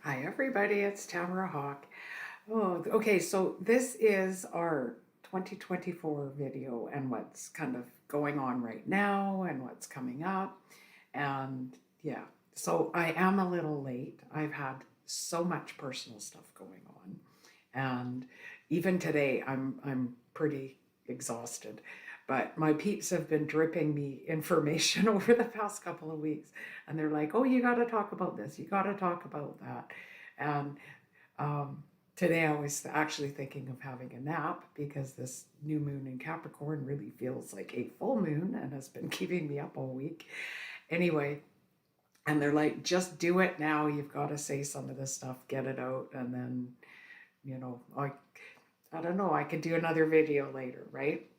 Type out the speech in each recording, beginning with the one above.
Hi, everybody. It's Tamara Hawk. Oh, okay. So this is our 2024 video and what's kind of going on right now and what's coming up. And yeah, so I am a little late. I've had so much personal stuff going on. And even today, I'm pretty exhausted. But my peeps have been dripping me information over the past couple of weeks. And they're like, oh, you got to talk about this. You got to talk about that. And um, today I was actually thinking of having a nap because this new moon in Capricorn really feels like a full moon and has been keeping me up all week. Anyway, and they're like, just do it now. You've got to say some of this stuff, get it out. And then, I don't know, I could do another video later, right?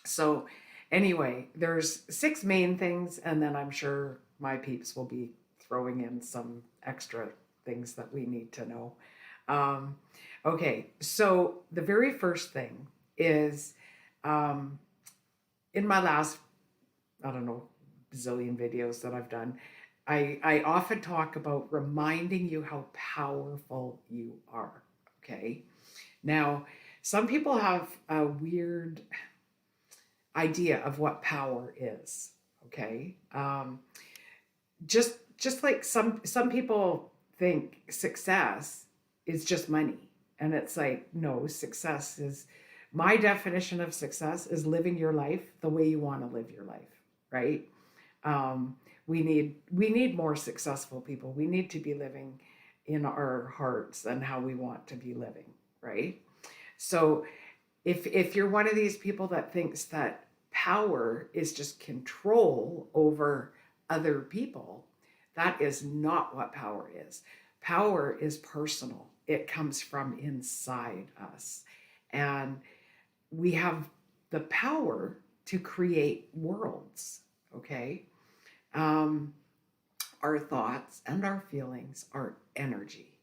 So, anyway, there's six main things, and then I'm sure my peeps will be throwing in some extra things that we need to know. Um, okay, so the very first thing is um, in my last, I don't know, bazillion videos that I've done, I often talk about reminding you how powerful you are. Okay. Now, some people have a weird idea of what power is. Okay. Just like some people think success is just money, and it's like, no, success is, my definition of success is living your life the way you want to live your life, right? um, we need more successful people. We need to be living in our hearts and how we want to be living, right? So if you're one of these people that thinks that power is just control over other people, that is not what power is. Power is personal. It comes from inside us. And we have the power to create worlds, okay? Um, our thoughts and our feelings are energy.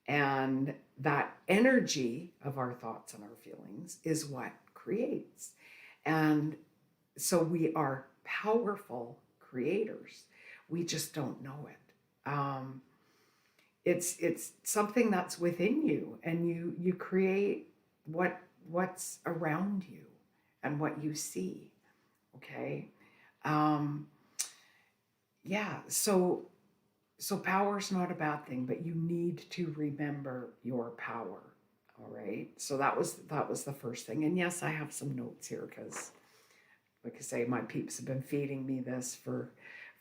And that energy of our thoughts and our feelings is what creates. And so we are powerful creators. We just don't know it. It's something that's within you, and you create what's around you and what you see. Okay. Um, yeah. So power is not a bad thing, but you need to remember your power. All right. So that was the first thing. And yes, I have some notes here because, like I say, my peeps have been feeding me this for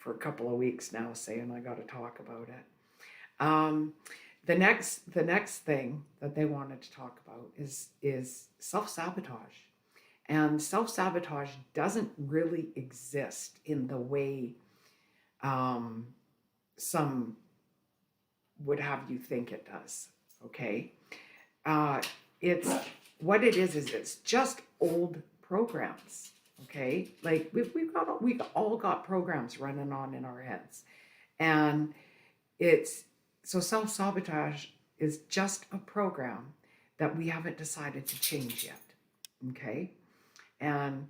a couple of weeks now, saying I got to talk about it. Um, the next thing that they wanted to talk about is self-sabotage. And self-sabotage doesn't really exist in the way um, some would have you think it does. Okay. Uh, it's what it is it's just old programs. Okay. Like we all got programs running on in our heads. And it's so self-sabotage is just a program that we haven't decided to change yet. Okay. And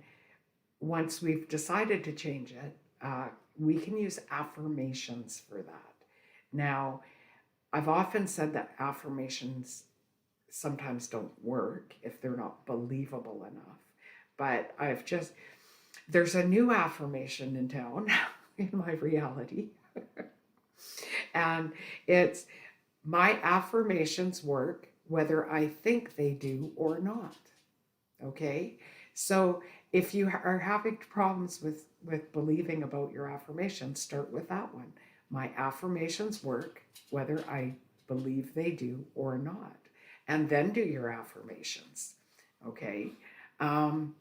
once we've decided to change it, we can use affirmations for that. Now, I've often said that affirmations sometimes don't work if they're not believable enough. But there's a new affirmation in town in my reality. And it's, my affirmations work whether I think they do or not. Okay. So if you are having problems with believing about your affirmations, start with that one. My affirmations work whether I believe they do or not. And then do your affirmations. Okay. Um,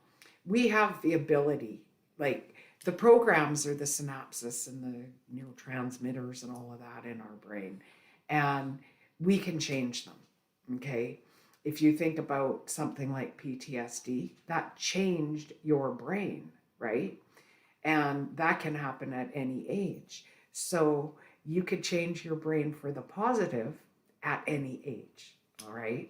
we have the ability, like the programs are the synapses and the neurotransmitters and all of that in our brain. And we can change them. Okay. If you think about something like PTSD, that changed your brain, right? And that can happen at any age. So you could change your brain for the positive at any age. All right.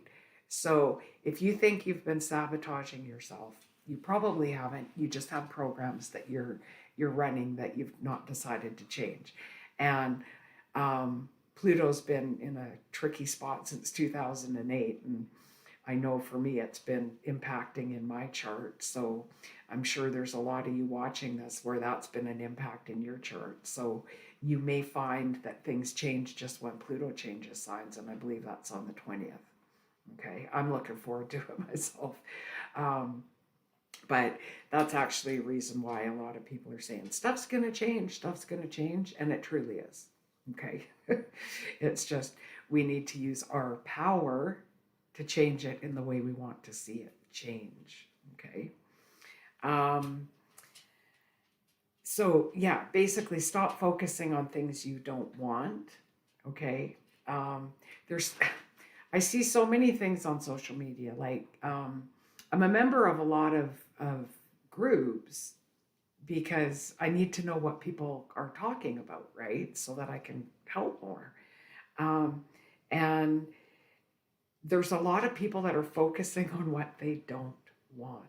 So if you think you've been sabotaging yourself, you probably haven't. You just have programs that you're running that you've not decided to change. And Pluto's been in a tricky spot since 2008, and I know for me it's been impacting in my chart. So I'm sure there's a lot of you watching this where that's been an impact in your chart. So you may find that things change just when Pluto changes signs, and I believe that's on the 20th. Okay, I'm looking forward to it myself. Um, but that's actually a reason why a lot of people are saying stuff's going to change, stuff's going to change, and it truly is. Okay, it's just we need to use our power to change it in the way we want to see it change. Okay. Um, so yeah, basically stop focusing on things you don't want. Okay. There's, I see so many things on social media. Like, I'm a member of a lot of groups because I need to know what people are talking about, right? So that I can help more. Um, and there's a lot of people that are focusing on what they don't want.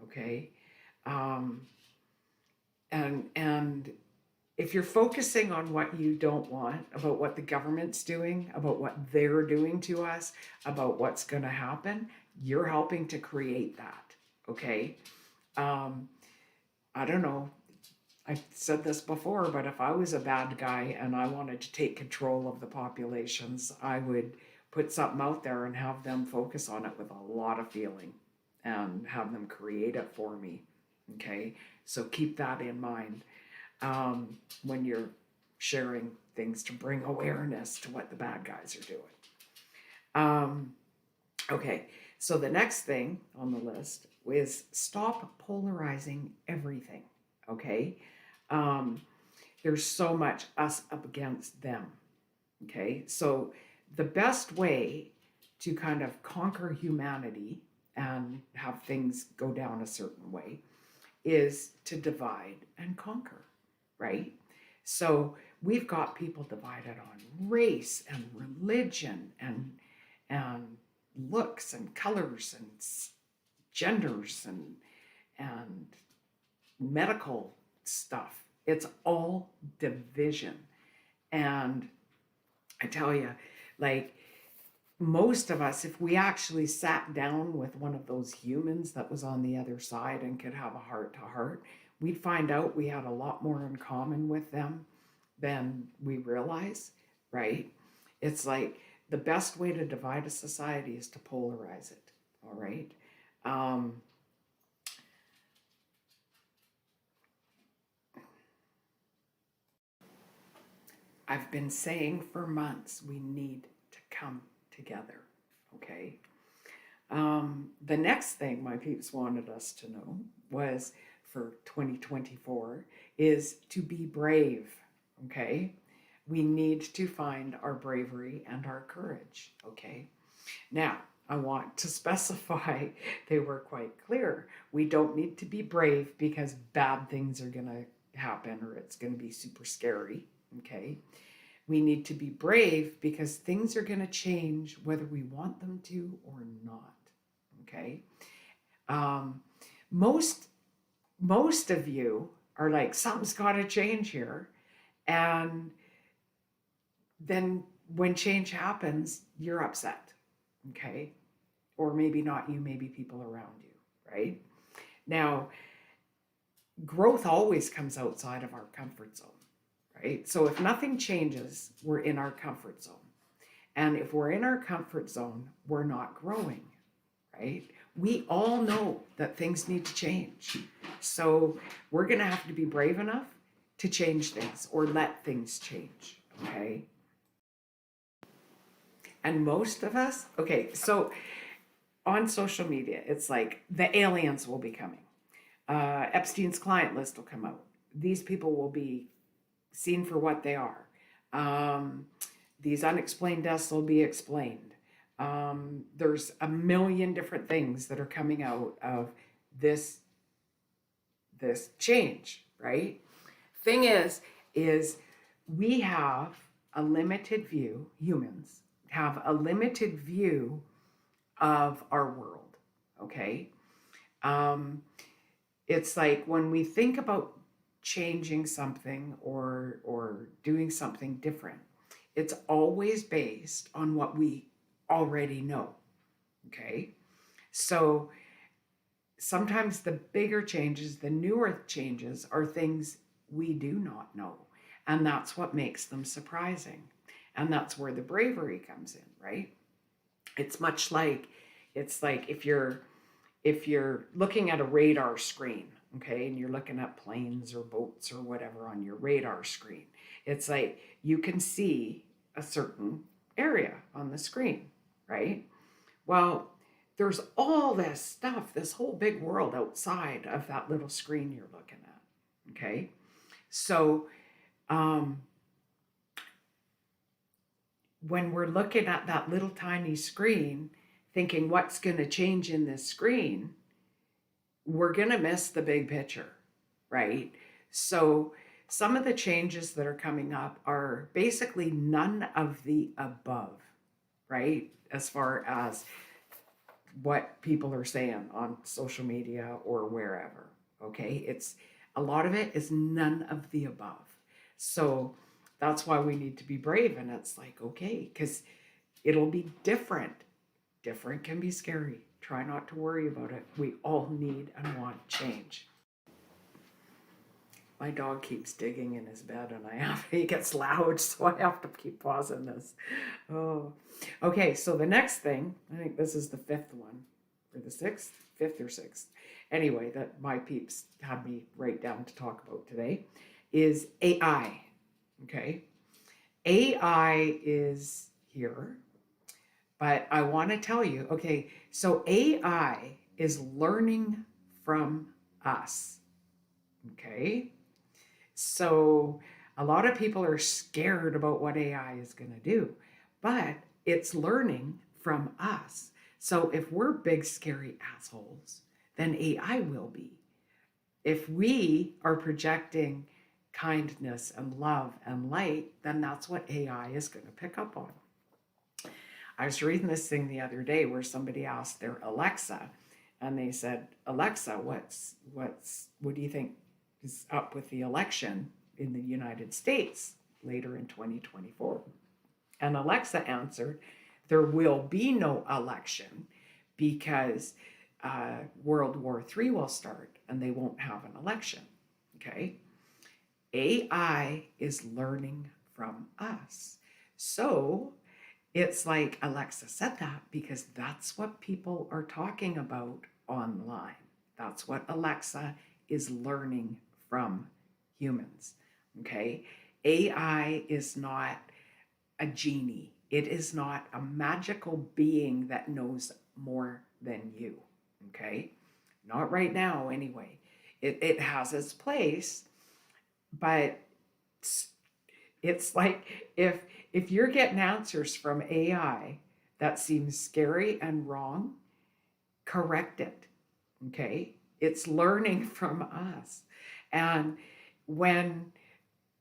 Okay. Um, and if you're focusing on what you don't want, about what the government's doing, about what they're doing to us, about what's going to happen, you're helping to create that. Okay. Um, I don't know. I've said this before, but if I was a bad guy and I wanted to take control of the populations, I would put something out there and have them focus on it with a lot of feeling and have them create it for me. Okay. So keep that in mind when you're sharing things to bring awareness to what the bad guys are doing. Um, okay, so the next thing on the list is stop polarizing everything. Okay, um, there's so much us up against them. Okay, so the best way to kind of conquer humanity and have things go down a certain way is to divide and conquer, right? So we've got people divided on race and religion and looks and colors and genders and medical stuff. It's all division. And I tell you, like, most of us, if we actually sat down with one of those humans that was on the other side and could have a heart to heart, we'd find out we had a lot more in common with them than we realize, right? It's like the best way to divide a society is to polarize it, all right? Um, I've been saying for months we need to come together, okay? The next thing my peeps wanted us to know was for 2024 is to be brave, okay? We need to find our bravery and our courage, okay? Now, I want to specify they were quite clear. We don't need to be brave because bad things are going to happen or it's going to be super scary, okay? We need to be brave because things are going to change whether we want them to or not. Okay. Um, most most of you are like, something's got to change here, and then when change happens, you're upset. Okay, or maybe not you, maybe people around you. Right now, growth always comes outside of our comfort zone. Right. So if nothing changes, we're in our comfort zone. And if we're in our comfort zone, we're not growing, right? We all know that things need to change. So we're going to have to be brave enough to change things or let things change, okay? And most of us, okay, so on social media, it's like the aliens will be coming. Epstein's client list will come out. These people will be seen for what they are. These unexplained deaths will be explained. There's a million different things that are coming out of this change, right? Thing is we have a limited view, humans have a limited view of our world, okay? It's like when we think about changing something or doing something different, it's always based on what we already know. Okay. So sometimes the bigger changes, the newer changes, are things we do not know. And that's what makes them surprising. And that's where the bravery comes in, right? It's much like, it's like if you're looking at a radar screen, okay, and you're looking at planes or boats or whatever on your radar screen, it's like you can see a certain area on the screen, right? Well, there's all this stuff, this whole big world outside of that little screen you're looking at, okay? So, um, when we're looking at that little tiny screen, thinking what's going to change in this screen, we're going to miss the big picture, right? So some of the changes that are coming up are basically none of the above, right? As far as what people are saying on social media or wherever, okay? It's a lot of it is none of the above. So that's why we need to be brave. And it's like, okay, because it'll be different. Different can be scary. Try not to worry about it. We all need and want change. My dog keeps digging in his bed and he gets loud, so I have to keep pausing this. Oh, okay. So the next thing, I think this is the fifth one, or the sixth, fifth or sixth. Anyway, that my peeps had me write down to talk about today is AI. Okay. AI is here, but I want to tell you, okay, so AI is learning from us. Okay. So a lot of people are scared about what AI is going to do, but it's learning from us. So if we're big, scary assholes, then AI will be. If we are projecting kindness and love and light, then that's what AI is going to pick up on. I was reading this thing the other day where somebody asked their Alexa, and they said, Alexa, what do you think is up with the election in the United States later in 2024? And Alexa answered, there will be no election because World War III will start and they won't have an election. Okay. AI is learning from us. So it's like Alexa said that because that's what people are talking about online. That's what Alexa is learning from humans. Okay. AI is not a genie. It is not a magical being that knows more than you. Okay. Not right now, anyway. It has its place, but it's like if you're getting answers from AI that seems scary and wrong, correct it. Okay? It's learning from us. And when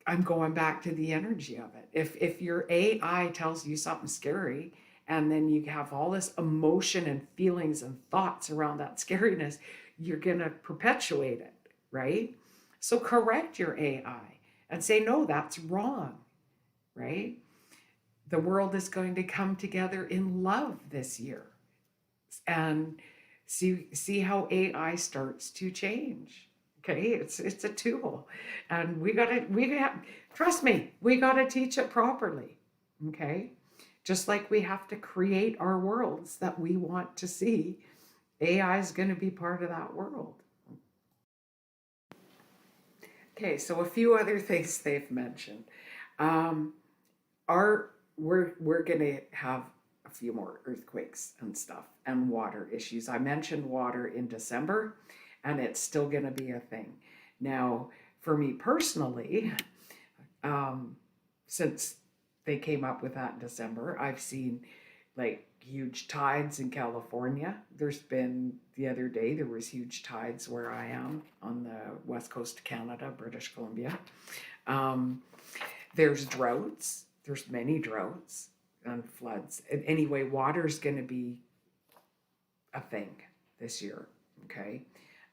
I'm going back to the energy of it, if your AI tells you something scary and then you have all this emotion and feelings and thoughts around that scariness, you're going to perpetuate it, right? So correct your AI and say, no, that's wrong, right? The world is going to come together in love this year, and see how AI starts to change. Okay, it's a tool, and we got trust me, we got to teach it properly. Okay, just like we have to create our worlds that we want to see, AI is going to be part of that world. Okay, so a few other things they've mentioned. Um, our we're gonna have a few more earthquakes and stuff and water issues. I mentioned water in December, and it's still gonna be a thing. Now, for me personally, um, since they came up with that in December, I've seen like huge tides in California. There's been the other day there was huge tides where I am on the west coast of Canada, British Columbia. Um, there's droughts. There's many droughts and floods. And anyway, water's going to be a thing this year. Okay.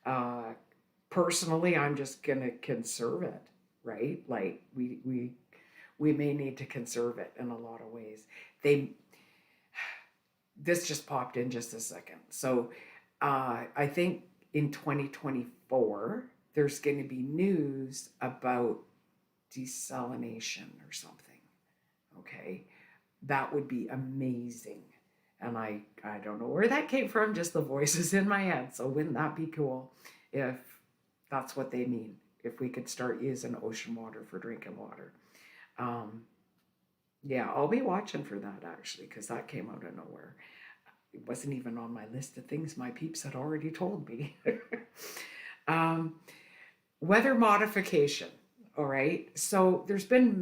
Uh, Personally, I'm just going to conserve it, right? Like we may need to conserve it in a lot of ways. They This just popped in just a second. So I think in 2024 there's going to be news about desalination or something. Okay, that would be amazing. And I don't know where that came from, just the voices in my head. So wouldn't that be cool if that's what they mean? If we could start using ocean water for drinking water. Um, yeah, I'll be watching for that actually, because that came out of nowhere. It wasn't even on my list of things my peeps had already told me. um, Weather modification. All right. So there's been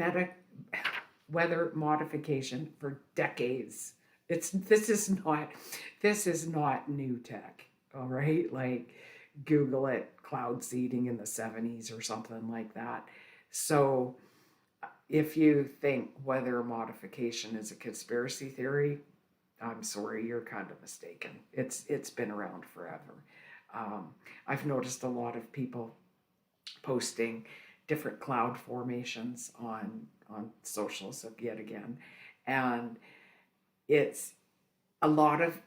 weather modification for decades. This is not new tech. All right. Like Google it, cloud seeding in the 70s or something like that. So if you think weather modification is a conspiracy theory, I'm sorry, you're kind of mistaken. It's been around forever. I've noticed a lot of people posting different cloud formations on socials yet again, and it's a lot of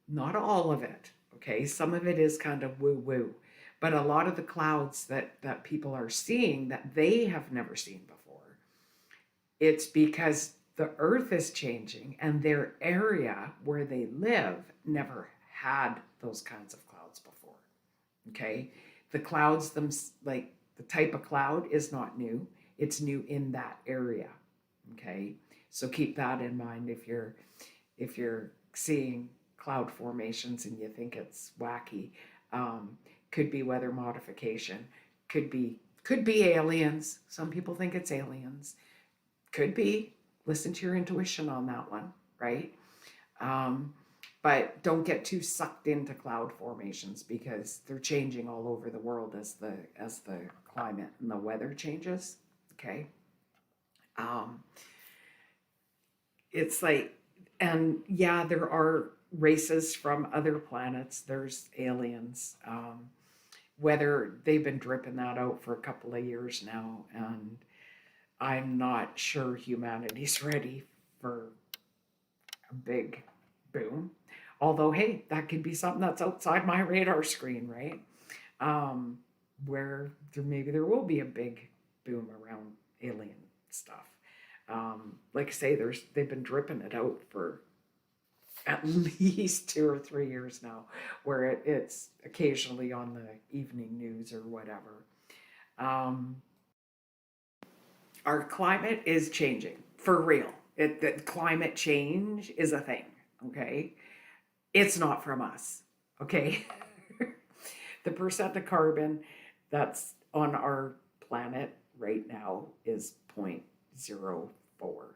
not all of it. Okay, some of it is kind of woo woo, but a lot of the clouds that people are seeing that they have never seen before, it's because the earth is changing and their area where they live never had those kinds of clouds before. Okay, the clouds them like the type of cloud is not new, it's new in that area. Okay, so keep that in mind if you're seeing cloud formations and you think it's wacky. um, could be weather modification, could be aliens. Some people think it's aliens. Could be. Listen to your intuition on that one, right? um, but don't get too sucked into cloud formations because they're changing all over the world as the climate and the weather changes. Okay, um, it's like, and yeah, there are races from other planets. There's aliens. Whether they've been dripping that out for a couple of years now, and I'm not sure humanity's ready for a big boom. Although, hey, that could be something that's outside my radar screen, right? Um, where maybe there will be a big boom around alien stuff. Like I say, they've been dripping it out for at least 2 or 3 years now, where it's occasionally on the evening news or whatever. Um, our climate is changing for real. That climate change is a thing. Okay, it's not from us. Okay, the percent of carbon that's on our planet right now is 0.04 or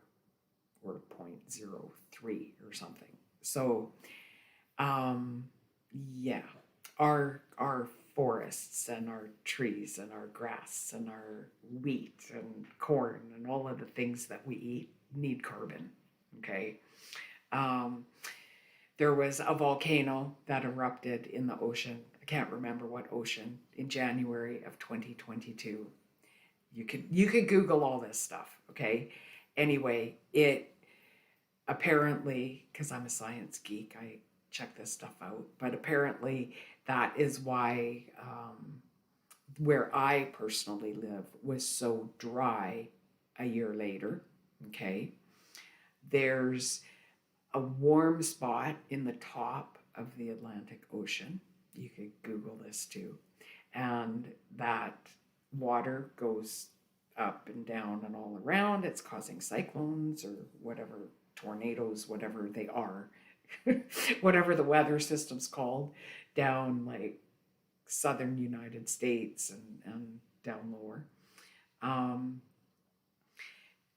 0.03 or something. So, um, yeah, our forests and our trees and our grass and our wheat and corn and all of the things that we eat need carbon. Okay. Um, there was a volcano that erupted in the ocean. I can't remember what ocean, in January of 2022. You could Google all this stuff, okay? Anyway, it apparently, because I'm a science geek, I check this stuff out. But apparently, that is why where I personally live was so dry a year later. Okay, there's a warm spot in the top of the Atlantic Ocean. You could Google this too. And that water goes up and down and all around. It's causing cyclones or whatever, tornadoes, whatever they are, whatever the weather system's called, down like southern United States and down lower. Um,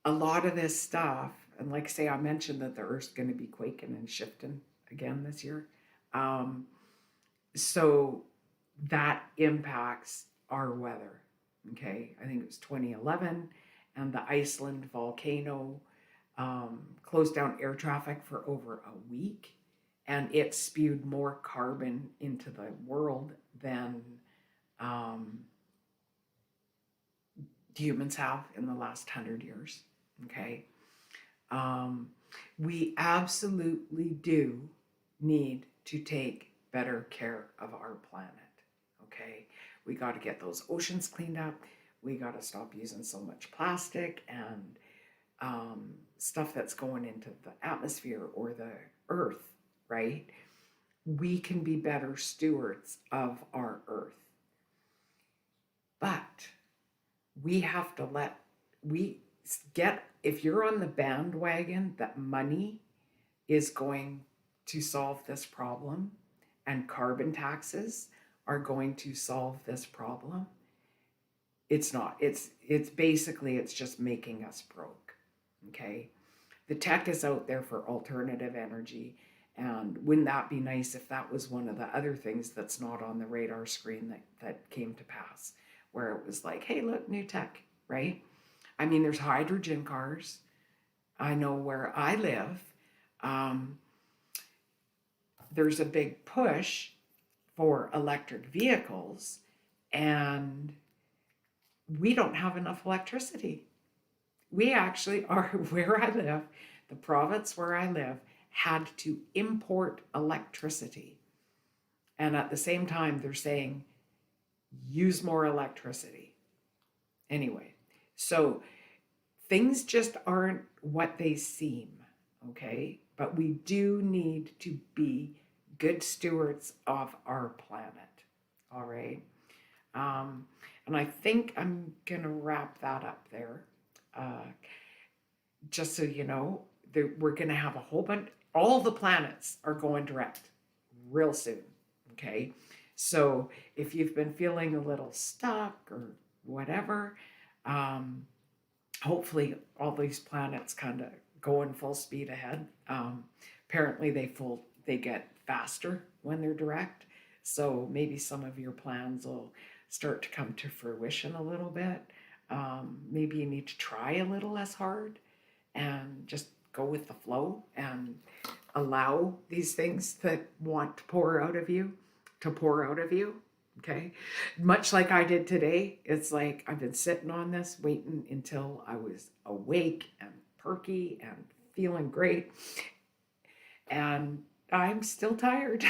a lot of this stuff, and like I say, I mentioned that the Earth's going to be quaking and shifting again this year. Um, so that impacts our weather. Okay, I think it was 2011, and the Iceland volcano closed down air traffic for over a week, and it spewed more carbon into the world than um, humans have in the last 100 years. Okay. Um, we absolutely do need to take better care of our planet. Okay. We got to get those oceans cleaned up. We got to stop using so much plastic and stuff that's going into the atmosphere or the earth, right? We can be better stewards of our earth. But we have to we get, if you're on the bandwagon that money is going to solve this problem and carbon taxes are going to solve this problem, it's not. It's basically, it's just making us broke. Okay. The tech is out there for alternative energy. And wouldn't that be nice if that was one of the other things that's not on the radar screen that came to pass, where it was like, hey, look, new tech, right? I mean, there's hydrogen cars. I know where I live, um, there's a big push for electric vehicles, and we don't have enough electricity. We actually are, where I live, the province where I live, had to import electricity. And at the same time, they're saying, use more electricity. Anyway, so things just aren't what they seem, okay? But we do need to be good stewards of our planet, all right? Um, and I think I'm going to wrap that up there. Uh, just so you know, we're going to have a whole bunch, all the planets are going direct real soon, okay? So if you've been feeling a little stuck or whatever, um, hopefully all these planets kind of go in full speed ahead. Apparently they get faster when they're direct. So maybe some of your plans will start to come to fruition a little bit. Maybe you need to try a little less hard and just go with the flow and allow these things that want to pour out of you to pour out of you. Okay. Much like I did today, it's like I've been sitting on this, waiting until I was awake and perky and feeling great. And I'm still tired.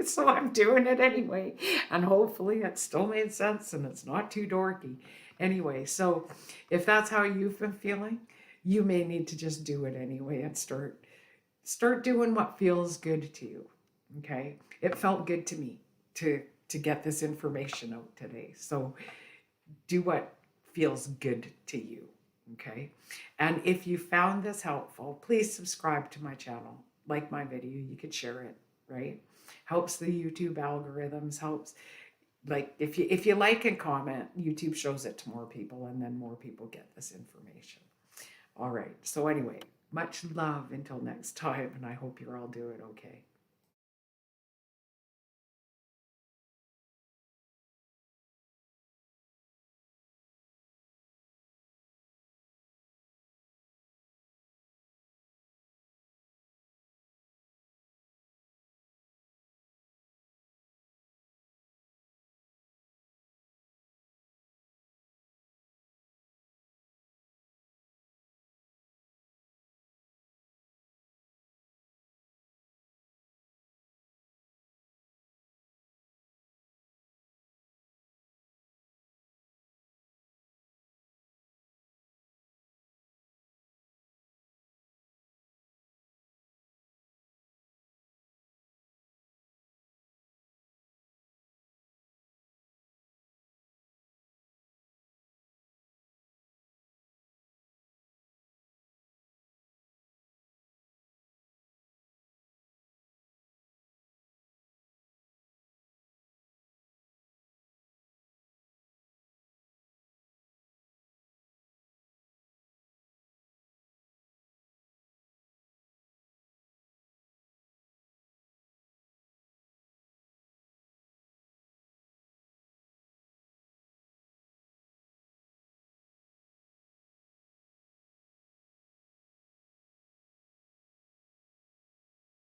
So I'm doing it anyway. And hopefully it still made sense and it's not too dorky. Anyway, so if that's how you've been feeling, you may need to just do it anyway and start doing what feels good to you. Okay. It felt good to me to get this information out today. So do what feels good to you. Okay. And if you found this helpful, please subscribe to my channel, like my video, you could share it, right? Helps the YouTube algorithms, helps, like if you like and comment, YouTube shows it to more people and then more people get this information. All right. So anyway, much love until next time, and I hope you're all doing okay.